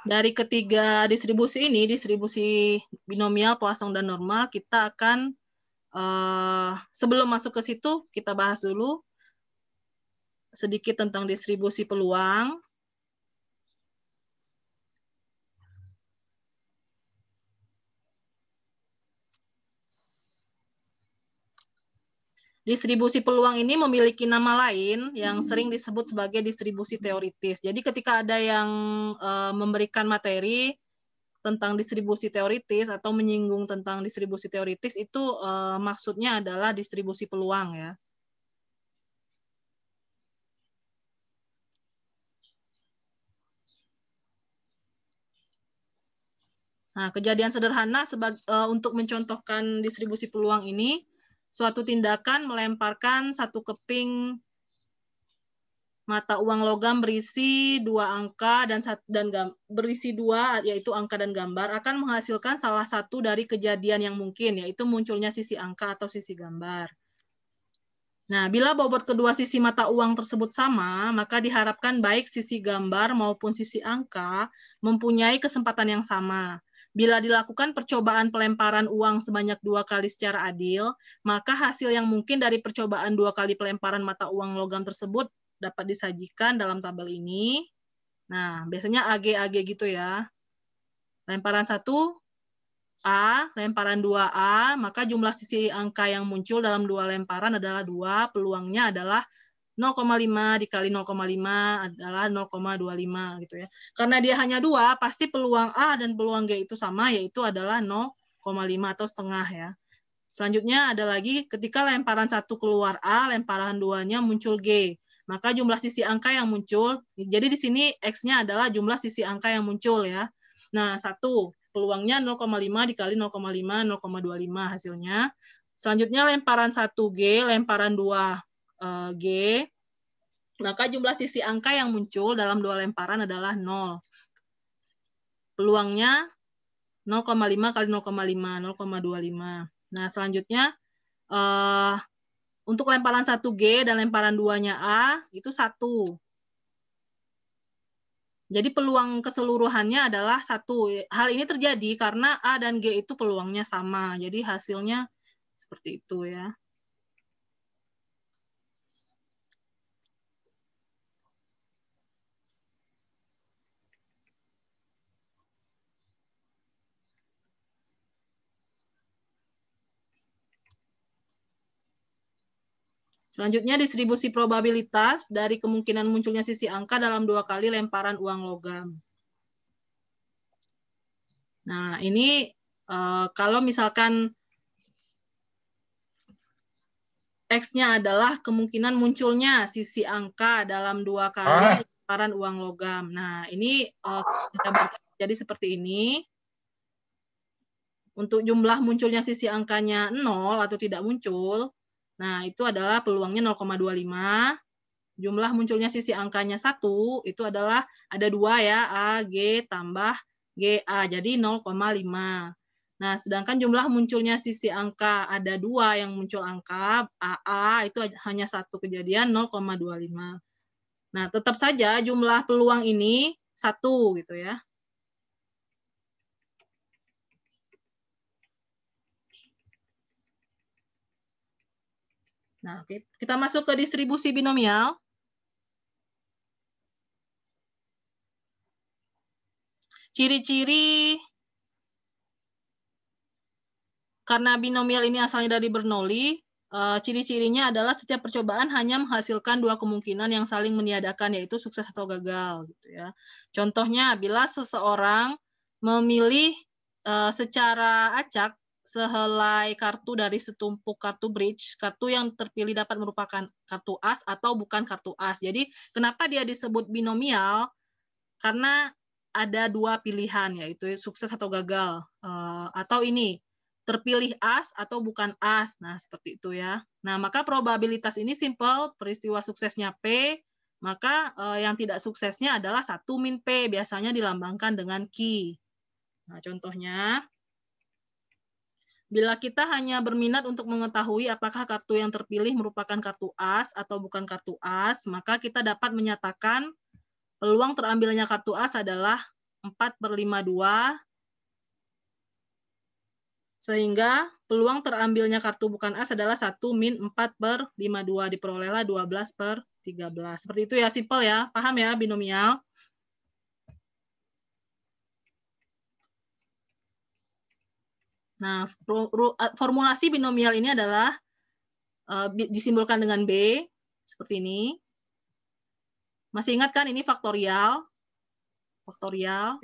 Dari ketiga distribusi ini, distribusi binomial, Poisson, dan normal, kita akan, sebelum masuk ke situ, kita bahas dulu sedikit tentang distribusi peluang. Distribusi peluang ini memiliki nama lain yang sering disebut sebagai distribusi teoritis. Jadi ketika ada yang memberikan materi tentang distribusi teoritis atau menyinggung tentang distribusi teoritis, itu maksudnya adalah distribusi peluang ya. Nah, kejadian sederhana untuk mencontohkan distribusi peluang ini, suatu tindakan melemparkan satu keping mata uang logam berisi dua angka dan berisi dua, yaitu angka dan gambar, akan menghasilkan salah satu dari kejadian yang mungkin, yaitu munculnya sisi angka atau sisi gambar. Nah, bila bobot kedua sisi mata uang tersebut sama, maka diharapkan baik sisi gambar maupun sisi angka mempunyai kesempatan yang sama. Bila dilakukan percobaan pelemparan uang sebanyak 2 kali secara adil, maka hasil yang mungkin dari percobaan 2 kali pelemparan mata uang logam tersebut dapat disajikan dalam tabel ini. Nah, biasanya AG gitu ya. Lemparan 1 A, lemparan 2A, maka jumlah sisi angka yang muncul dalam dua lemparan adalah 2, peluangnya adalah 0,5 dikali 0,5 adalah 0,25 gitu ya. Karena dia hanya 2, pasti peluang A dan peluang G itu sama, yaitu adalah 0,5 atau setengah ya. Selanjutnya ada lagi ketika lemparan 1 keluar A, lemparan 2-nya muncul G. Maka jumlah sisi angka yang muncul, jadi di sini X-nya adalah jumlah sisi angka yang muncul ya. Nah, 1 peluangnya 0,5 dikali 0,5, 0,25 hasilnya. Selanjutnya lemparan 1G, lemparan 2G, maka jumlah sisi angka yang muncul dalam dua lemparan adalah 0. Peluangnya 0,5 kali 0,5, 0,25. Nah, selanjutnya untuk lemparan 1G dan lemparan 2-nya A, itu 1. Jadi peluang keseluruhannya adalah 1. Hal ini terjadi karena A dan G itu peluangnya sama. Jadi hasilnya seperti itu ya. Selanjutnya distribusi probabilitas dari kemungkinan munculnya sisi angka dalam 2 kali lemparan uang logam. Nah, ini kalau misalkan X-nya adalah kemungkinan munculnya sisi angka dalam 2 kali lemparan uang logam. Nah, ini jadi seperti ini. Untuk jumlah munculnya sisi angkanya 0 atau tidak muncul, nah itu adalah peluangnya 0,25. Jumlah munculnya sisi angkanya 1, itu adalah ada 2 ya, A, G tambah GA, jadi 0,5. Nah, sedangkan jumlah munculnya sisi angka ada 2 yang muncul angka, AA itu hanya 1 kejadian 0,25. Nah, tetap saja jumlah peluang ini 1 gitu ya. Nah, kita masuk ke distribusi binomial. Ciri-ciri karena binomial ini asalnya dari Bernoulli, ciri-cirinya adalah setiap percobaan hanya menghasilkan 2 kemungkinan yang saling meniadakan, yaitu sukses atau gagal. Gitu ya. Contohnya, bila seseorang memilih secara acak sehelai kartu dari setumpuk kartu bridge, kartu yang terpilih dapat merupakan kartu as atau bukan kartu as. Jadi, kenapa dia disebut binomial? Karena ada 2 pilihan, yaitu sukses atau gagal. Atau ini, terpilih as atau bukan as. Nah, seperti itu ya. Nah, maka probabilitas ini simple, peristiwa suksesnya P, maka yang tidak suksesnya adalah 1 min P, biasanya dilambangkan dengan Q. Nah, contohnya, bila kita hanya berminat untuk mengetahui apakah kartu yang terpilih merupakan kartu as atau bukan kartu as, maka kita dapat menyatakan peluang terambilnya kartu as adalah 4/52, sehingga peluang terambilnya kartu bukan as adalah 1 min 4/52, diperolehlah 12/13. Seperti itu ya, simpel ya, paham ya binomial? Nah, formulasi binomial ini adalah disimbolkan dengan B, seperti ini. Masih ingat kan ini faktorial? Faktorial.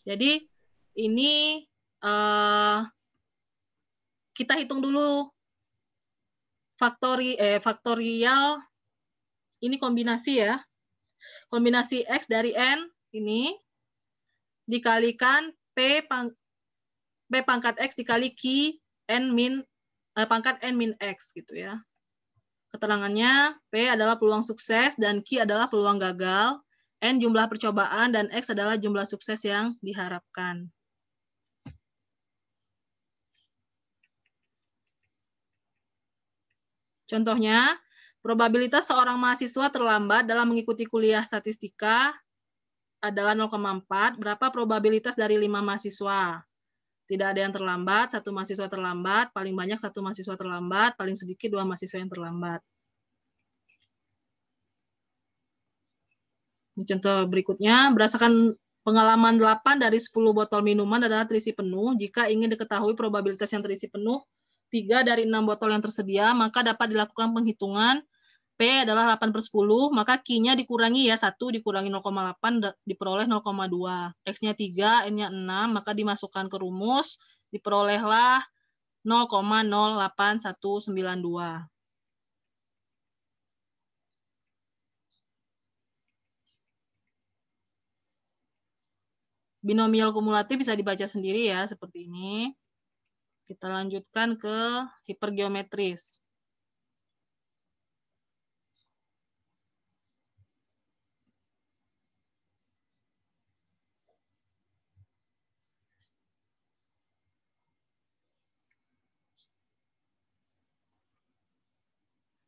Jadi ini kita hitung dulu faktorial ini kombinasi ya. Kombinasi X dari N ini dikalikan P pangkat X dikali Q N min pangkat N min X gitu ya. Keterangannya P adalah peluang sukses dan Q adalah peluang gagal. N jumlah percobaan dan X adalah jumlah sukses yang diharapkan. Contohnya, probabilitas seorang mahasiswa terlambat dalam mengikuti kuliah statistika adalah 0,4. Berapa probabilitas dari 5 mahasiswa? Tidak ada yang terlambat, 1 mahasiswa terlambat, paling banyak 1 mahasiswa terlambat, paling sedikit 2 mahasiswa yang terlambat. Contoh berikutnya, berdasarkan pengalaman 8 dari 10 botol minuman adalah terisi penuh. Jika ingin diketahui probabilitas yang terisi penuh 3 dari 6 botol yang tersedia, maka dapat dilakukan penghitungan P adalah 8/10, maka Q-nya dikurangi ya, 1 dikurangi 0,8 diperoleh 0,2. X-nya 3, N-nya 6, maka dimasukkan ke rumus, diperolehlah 0,08192. Binomial kumulatif bisa dibaca sendiri ya, seperti ini. Kita lanjutkan ke hipergeometris.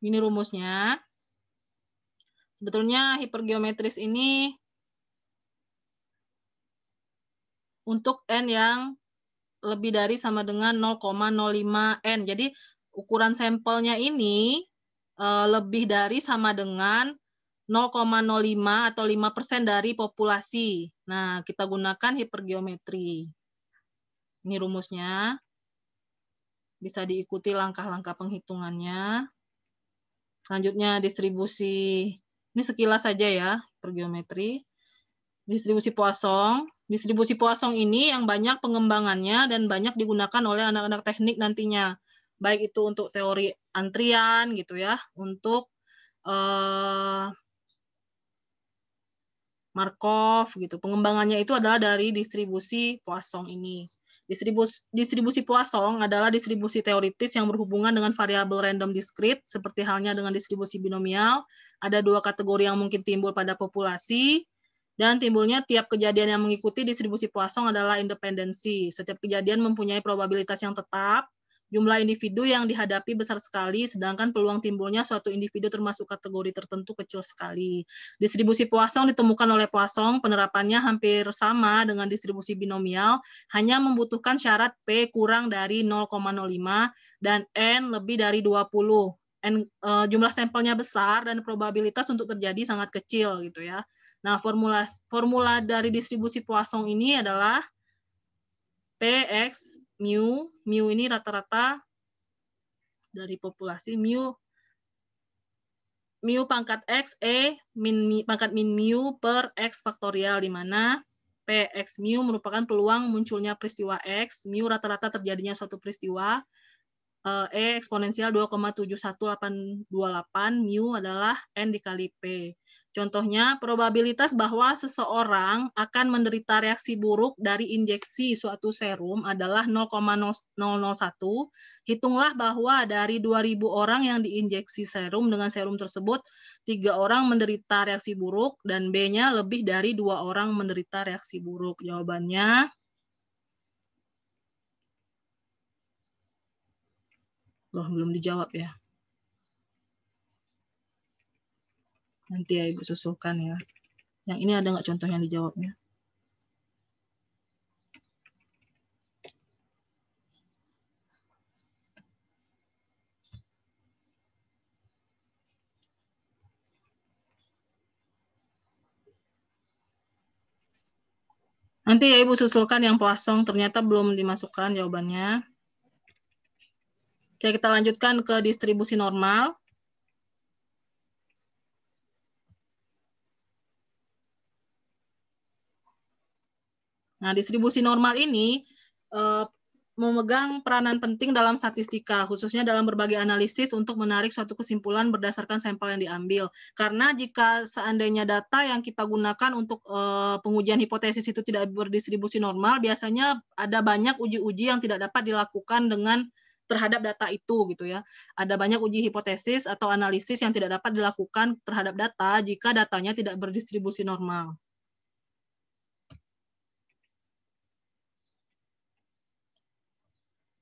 Ini rumusnya. Sebetulnya hipergeometris ini untuk N yang lebih dari sama dengan 0,05 N. Jadi ukuran sampelnya ini lebih dari sama dengan 0,05 atau 5% dari populasi. Nah, kita gunakan hipergeometri. Ini rumusnya. Bisa diikuti langkah-langkah penghitungannya. Selanjutnya distribusi. Ini sekilas saja ya, hipergeometri. Distribusi Poisson. Distribusi Poisson ini yang banyak pengembangannya dan banyak digunakan oleh anak-anak teknik nantinya. Baik itu untuk teori antrian gitu ya, untuk Markov gitu. Pengembangannya itu adalah dari distribusi Poisson ini. Distribusi Poisson adalah distribusi teoritis yang berhubungan dengan variabel random discrete, seperti halnya dengan distribusi binomial. Ada 2 kategori yang mungkin timbul pada populasi, dan timbulnya tiap kejadian yang mengikuti distribusi Poisson adalah independensi. Setiap kejadian mempunyai probabilitas yang tetap, jumlah individu yang dihadapi besar sekali, sedangkan peluang timbulnya suatu individu termasuk kategori tertentu kecil sekali. Distribusi Poisson ditemukan oleh Poisson, penerapannya hampir sama dengan distribusi binomial, hanya membutuhkan syarat P kurang dari 0,05 dan N lebih dari 20. Jumlah sampelnya besar dan probabilitas untuk terjadi sangat kecil gitu ya. Nah, formula dari distribusi Poisson ini adalah Px mu, mu ini rata-rata dari populasi, mu pangkat X, E pangkat min mu per X faktorial, di mana Px mu merupakan peluang munculnya peristiwa X, mu rata-rata terjadinya suatu peristiwa, E eksponensial 2,71828, mu adalah N dikali P. Contohnya, probabilitas bahwa seseorang akan menderita reaksi buruk dari injeksi suatu serum adalah 0,001. Hitunglah bahwa dari 2.000 orang yang diinjeksi serum dengan serum tersebut, 3 orang menderita reaksi buruk dan B-nya lebih dari 2 orang menderita reaksi buruk. Jawabannya belum dijawab ya. Nanti ya Ibu susulkan ya. Yang ini ada nggak contoh yang dijawabnya? Nanti ya Ibu susulkan yang Poisson, ternyata belum dimasukkan jawabannya. Oke, kita lanjutkan ke distribusi normal. Nah, distribusi normal ini memegang peranan penting dalam statistika, khususnya dalam berbagai analisis untuk menarik suatu kesimpulan berdasarkan sampel yang diambil. Karena jika seandainya data yang kita gunakan untuk pengujian hipotesis itu tidak berdistribusi normal, biasanya ada banyak uji-uji yang tidak dapat dilakukan dengan terhadap data itu gitu ya. Ada banyak uji hipotesis atau analisis yang tidak dapat dilakukan terhadap data jika datanya tidak berdistribusi normal.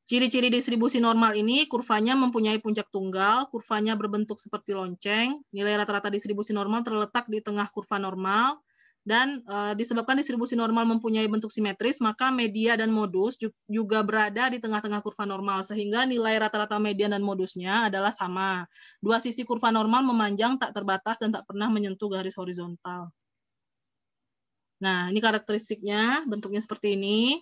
Ciri-ciri distribusi normal ini, kurvanya mempunyai puncak tunggal, kurvanya berbentuk seperti lonceng, nilai rata-rata distribusi normal terletak di tengah kurva normal, dan disebabkan distribusi normal mempunyai bentuk simetris, maka media dan modus juga berada di tengah-tengah kurva normal, sehingga nilai rata-rata median dan modusnya adalah sama. Dua sisi kurva normal memanjang, tak terbatas, dan tak pernah menyentuh garis horizontal. Nah, ini karakteristiknya, bentuknya seperti ini.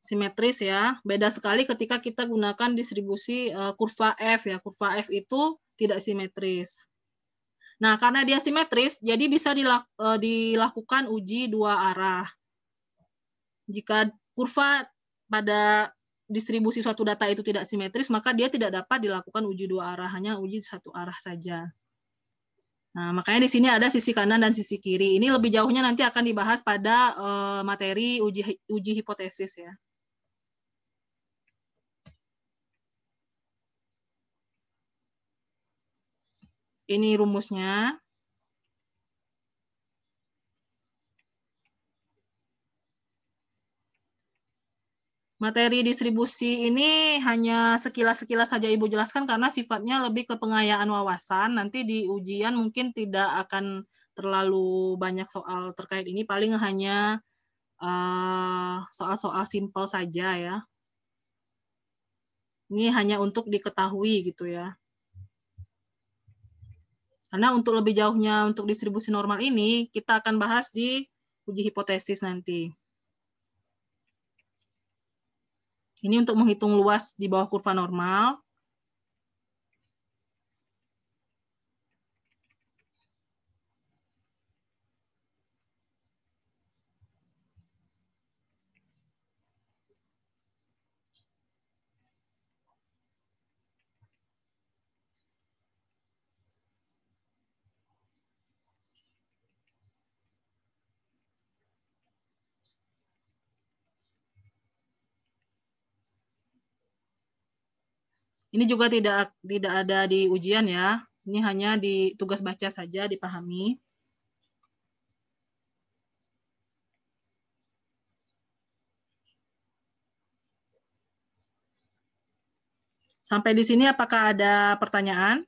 Simetris ya. Beda sekali ketika kita gunakan distribusi kurva F ya. Kurva F itu tidak simetris. Nah, karena dia simetris, jadi bisa dilakukan uji dua arah. Jika kurva pada distribusi suatu data itu tidak simetris, maka dia tidak dapat dilakukan uji dua arah, hanya uji satu arah saja. Nah, makanya di sini ada sisi kanan dan sisi kiri. Ini lebih jauhnya nanti akan dibahas pada materi uji hipotesis ya. Ini rumusnya. Materi distribusi ini hanya sekilas-sekilas saja Ibu jelaskan karena sifatnya lebih ke pengayaan wawasan. Nanti di ujian mungkin tidak akan terlalu banyak soal terkait ini, paling hanya soal-soal simpel saja ya. Ini hanya untuk diketahui gitu ya. Karena untuk lebih jauhnya untuk distribusi normal ini, kita akan bahas di uji hipotesis nanti. Ini untuk menghitung luas di bawah kurva normal. Ini juga tidak ada di ujian ya. Ini hanya di tugas baca saja, dipahami. Sampai di sini apakah ada pertanyaan?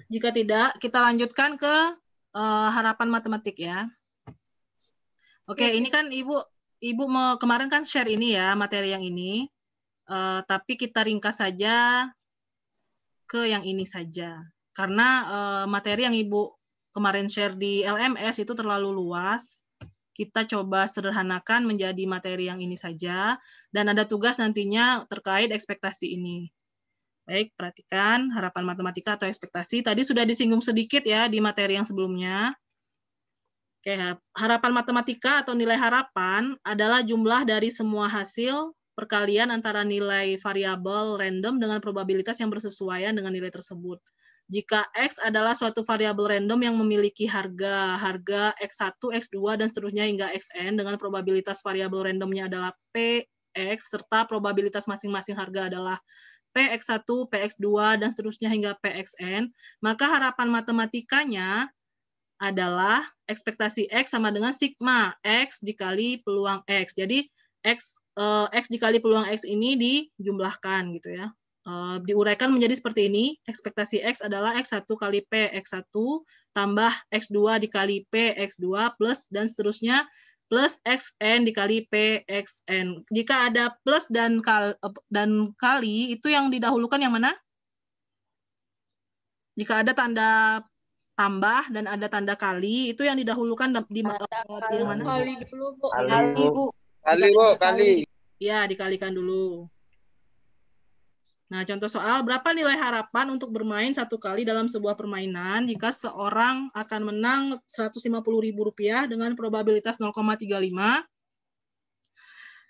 Jika tidak, kita lanjutkan ke harapan matematik ya. Oke, ini kan Ibu kemarin kan share ini ya, materi yang ini. Tapi kita ringkas saja ke yang ini saja. Karena materi yang Ibu kemarin share di LMS itu terlalu luas. kita coba sederhanakan menjadi materi yang ini saja, dan ada tugas nantinya terkait ekspektasi ini. Baik, perhatikan harapan matematika atau ekspektasi. Tadi sudah disinggung sedikit ya di materi yang sebelumnya. Oke, harapan matematika atau nilai harapan adalah jumlah dari semua hasil perkalian antara nilai variabel random dengan probabilitas yang bersesuaian dengan nilai tersebut. Jika X adalah suatu variabel random yang memiliki harga X1, X2, dan seterusnya hingga Xn dengan probabilitas variabel randomnya adalah Px serta probabilitas masing-masing harga adalah Px1, Px2, dan seterusnya hingga Pxn, maka harapan matematikanya adalah ekspektasi X sama dengan sigma X dikali peluang X. Jadi X dikali peluang X ini dijumlahkan gitu ya. Diuraikan menjadi seperti ini. Ekspektasi X adalah X1 kali P X1 tambah X2 dikali P X2 plus dan seterusnya plus Xn dikali P Xn. Jika ada plus dan kali itu yang didahulukan yang mana? Jika ada tanda tambah dan ada tanda kali, itu yang didahulukan di yang mana? Kali dulu, Bu. Kali, Bu. Kali. Ya, dikalikan dulu. Nah, contoh soal, berapa nilai harapan untuk bermain satu kali dalam sebuah permainan jika seorang akan menang Rp150.000 dengan probabilitas 0,35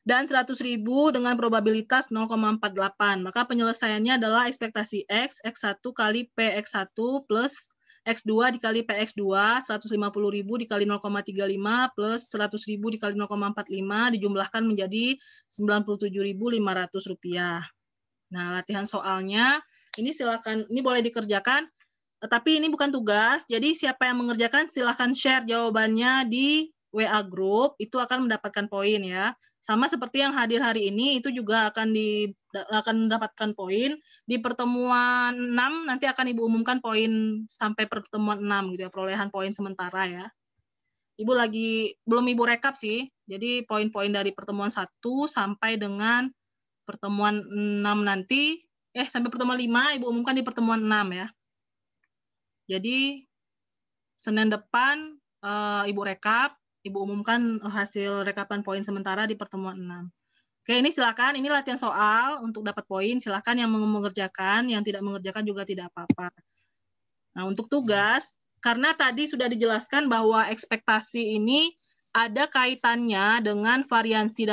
dan 100.000 dengan probabilitas 0,48. Maka penyelesaiannya adalah ekspektasi X, X1 kali PX1 plus X2 dikali PX2, 150.000 dikali 0,35 plus 100.000 dikali 0,45 dijumlahkan menjadi Rp97.500. Nah, latihan soalnya ini silakan, ini boleh dikerjakan, tapi ini bukan tugas. Jadi siapa yang mengerjakan silakan share jawabannya di WA group, itu akan mendapatkan poin ya. Sama seperti yang hadir hari ini, itu juga akan mendapatkan poin. Di pertemuan 6 nanti akan Ibu umumkan poin sampai pertemuan 6 gitu ya, perolehan poin sementara ya. Ibu belum Ibu rekap sih. Jadi poin-poin dari pertemuan 1 sampai dengan pertemuan 6 nanti, sampai pertemuan 5 Ibu umumkan di pertemuan 6 ya. Jadi Senin depan Ibu rekap, Ibu umumkan hasil rekapan poin sementara di pertemuan 6. Oke, ini silakan, ini latihan soal untuk dapat poin, silakan yang mengerjakan, yang tidak mengerjakan juga tidak apa-apa. Nah, untuk tugas, karena tadi sudah dijelaskan bahwa ekspektasi ini ada kaitannya dengan variansi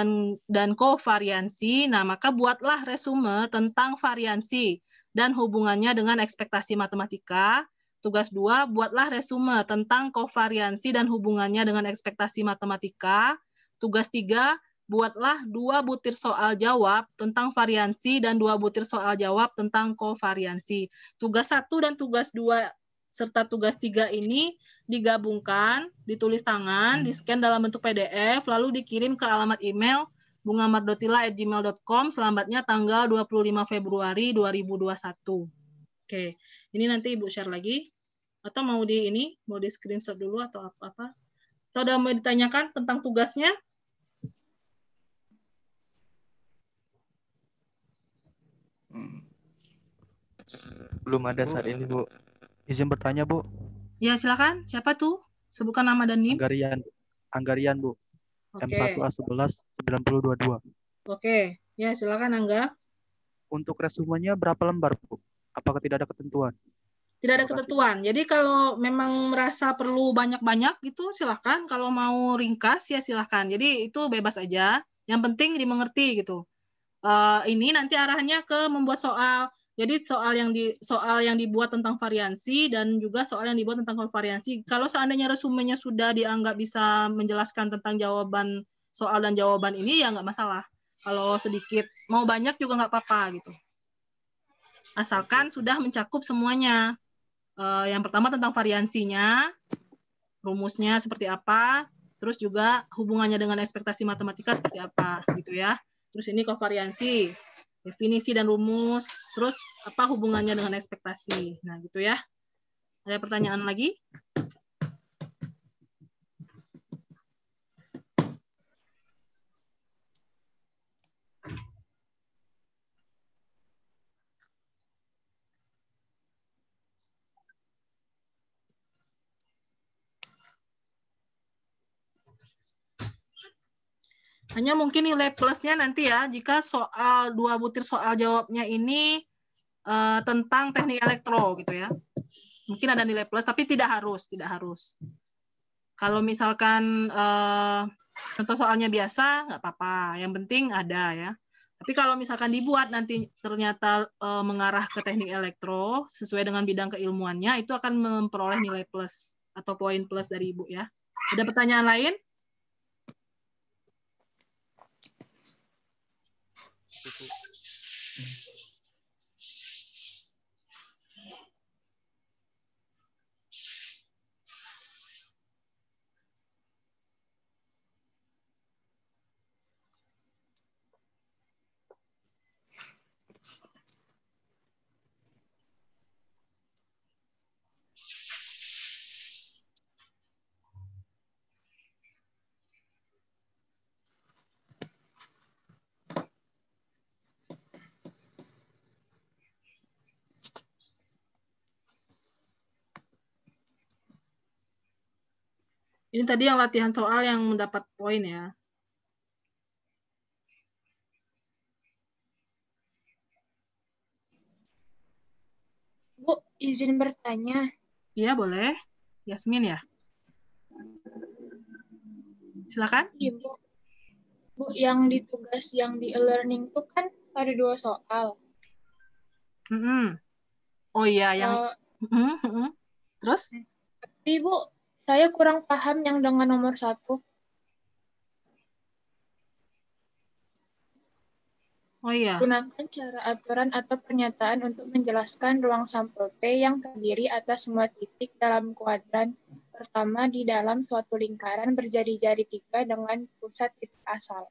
dan kovariansi, nah maka buatlah resume tentang variansi dan hubungannya dengan ekspektasi matematika. Tugas 2, buatlah resume tentang kovariansi dan hubungannya dengan ekspektasi matematika. Tugas 3, buatlah 2 butir soal jawab tentang variansi dan 2 butir soal jawab tentang kovariansi. Tugas 1 dan tugas 2 serta tugas 3 ini digabungkan, ditulis tangan, di-scan dalam bentuk PDF, lalu dikirim ke alamat email bungamardotila@gmail.com selamatnya tanggal 25 Februari 2021. Oke, ini nanti Ibu share lagi. Atau mau di screenshot dulu atau apa-apa? Atau ada mau ditanyakan tentang tugasnya? Belum ada saat ini, Bu. Izin bertanya, Bu. Ya, silakan. Siapa tuh? Sebutkan nama dan NIM. Anggarian, Bu. Oke. M1A11 9022. Oke. Ya, silakan Angga. Untuk resumenya berapa lembar, Bu? Apakah tidak ada ketentuan? Tidak ada ketentuan. Jadi kalau memang merasa perlu banyak-banyak gitu silahkan. Kalau mau ringkas ya silahkan. Jadi itu bebas aja. Yang penting dimengerti gitu. Ini nanti arahnya ke membuat soal. Jadi soal yang dibuat tentang variansi dan juga soal yang dibuat tentang kovariansi. Kalau seandainya resumenya sudah dianggap bisa menjelaskan tentang jawaban soal dan jawaban ini ya nggak masalah. Kalau sedikit mau banyak juga nggak apa-apa gitu. Asalkan sudah mencakup semuanya. Yang pertama tentang variansinya, rumusnya seperti apa, terus juga hubungannya dengan ekspektasi matematika seperti apa, gitu ya. Terus ini kovariansi, definisi dan rumus, terus apa hubungannya dengan ekspektasi. Nah, gitu ya. Ada pertanyaan lagi? Hanya mungkin nilai plusnya nanti ya, jika soal 2 butir soal jawabnya ini tentang teknik elektro gitu ya. Mungkin ada nilai plus, tapi tidak harus. Kalau misalkan contoh soalnya biasa, nggak apa-apa. Yang penting ada ya. Tapi kalau misalkan dibuat nanti ternyata mengarah ke teknik elektro sesuai dengan bidang keilmuannya, itu akan memperoleh nilai plus atau poin plus dari Ibu ya. Ada pertanyaan lain? Ini tadi yang latihan soal yang mendapat poin ya. Bu, izin bertanya. Iya, boleh. Yasmin ya? Silakan. Iya, Bu. Bu, yang di tugas yang di e-learning itu kan ada 2 soal. Oh iya, yang terus? Tapi Bu, saya kurang paham yang dengan nomor 1. Oh iya. Gunakan cara aturan atau pernyataan untuk menjelaskan ruang sampel T yang terdiri atas semua titik dalam kuadran pertama di dalam suatu lingkaran berjari-jari 3 dengan pusat titik asal.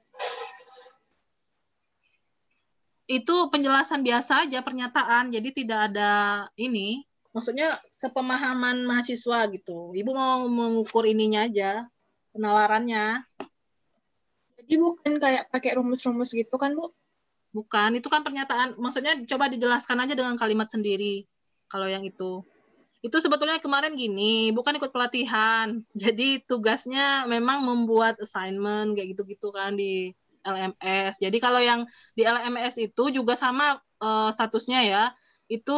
Itu penjelasan biasa aja, pernyataan. Jadi tidak ada ini. Maksudnya sepemahaman mahasiswa gitu. Ibu mau mengukur ininya aja, penalarannya. Jadi bukan kayak pakai rumus-rumus gitu kan, Bu? Bukan, itu kan pernyataan. Maksudnya coba dijelaskan aja dengan kalimat sendiri. Kalau yang itu. Itu sebetulnya kemarin gini, bukan ikut pelatihan. Jadi tugasnya memang membuat assignment kayak gitu-gitu kan di LMS. Jadi kalau yang di LMS itu juga sama statusnya ya, itu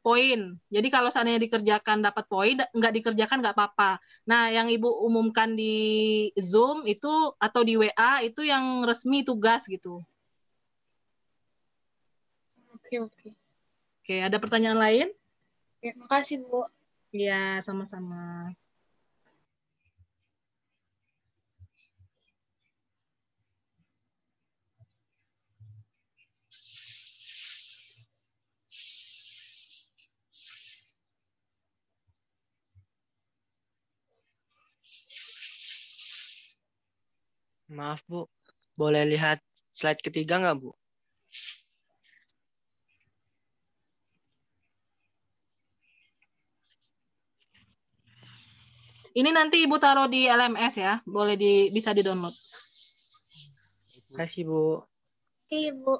poin. Jadi kalau seandainya dikerjakan dapat poin, nggak dikerjakan nggak apa-apa. Nah, yang Ibu umumkan di Zoom itu atau di WA itu yang resmi tugas gitu. Oke, oke. Oke, ada pertanyaan lain? Oke, makasih, Bu. Iya, sama-sama. Maaf Bu, boleh lihat slide ketiga nggak Bu? Terima kasih Bu. Oke, Bu.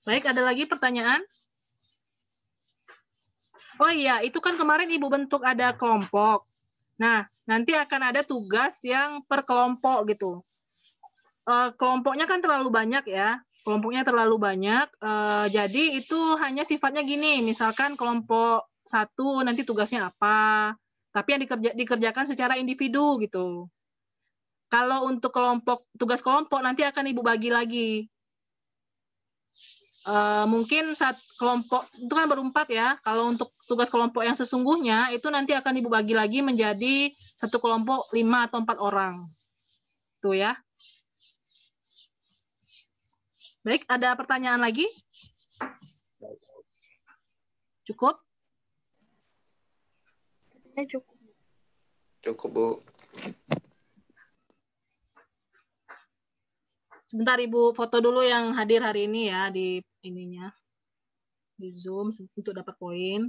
Baik, ada lagi pertanyaan? Oh iya, itu kan kemarin Ibu bentuk ada kelompok. Nah, nanti akan ada tugas yang per kelompok gitu. Kelompoknya kan terlalu banyak ya. Kelompoknya terlalu banyak. Jadi itu hanya sifatnya gini, misalkan kelompok 1 nanti tugasnya apa. Tapi yang dikerjakan secara individu gitu. Kalau untuk tugas kelompok nanti akan Ibu bagi lagi. Mungkin kelompok itu kan berempat ya. Kalau untuk tugas kelompok yang sesungguhnya itu nanti akan Ibu bagi lagi menjadi satu kelompok 5 atau 4 orang. Tuh ya. Baik, ada pertanyaan lagi? Cukup? Cukup. Cukup, Bu. Sebentar Ibu foto dulu yang hadir hari ini ya di ininya. Di Zoom untuk dapat poin.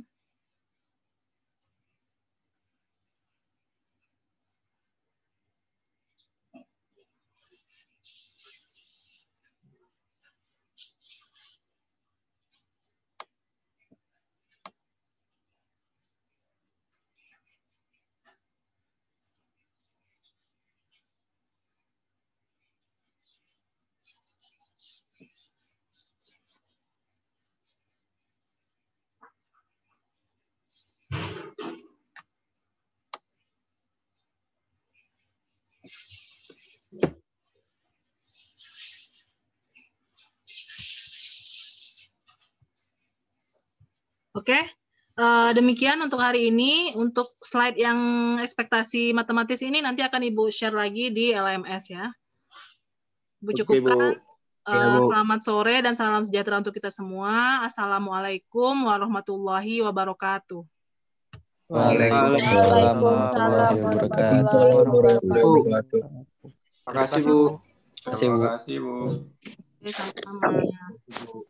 Oke, demikian untuk hari ini. Untuk slide yang ekspektasi matematis ini nanti akan Ibu share lagi di LMS ya. Ibu cukupkan. Selamat sore dan salam sejahtera untuk kita semua. Assalamualaikum warahmatullahi wabarakatuh. Waalaikumsalam warahmatullahi wabarakatuh. Warahmatullahi wabarakatuh. Terima kasih, Bu. Terima kasih, Bu. Oke, sama-sama.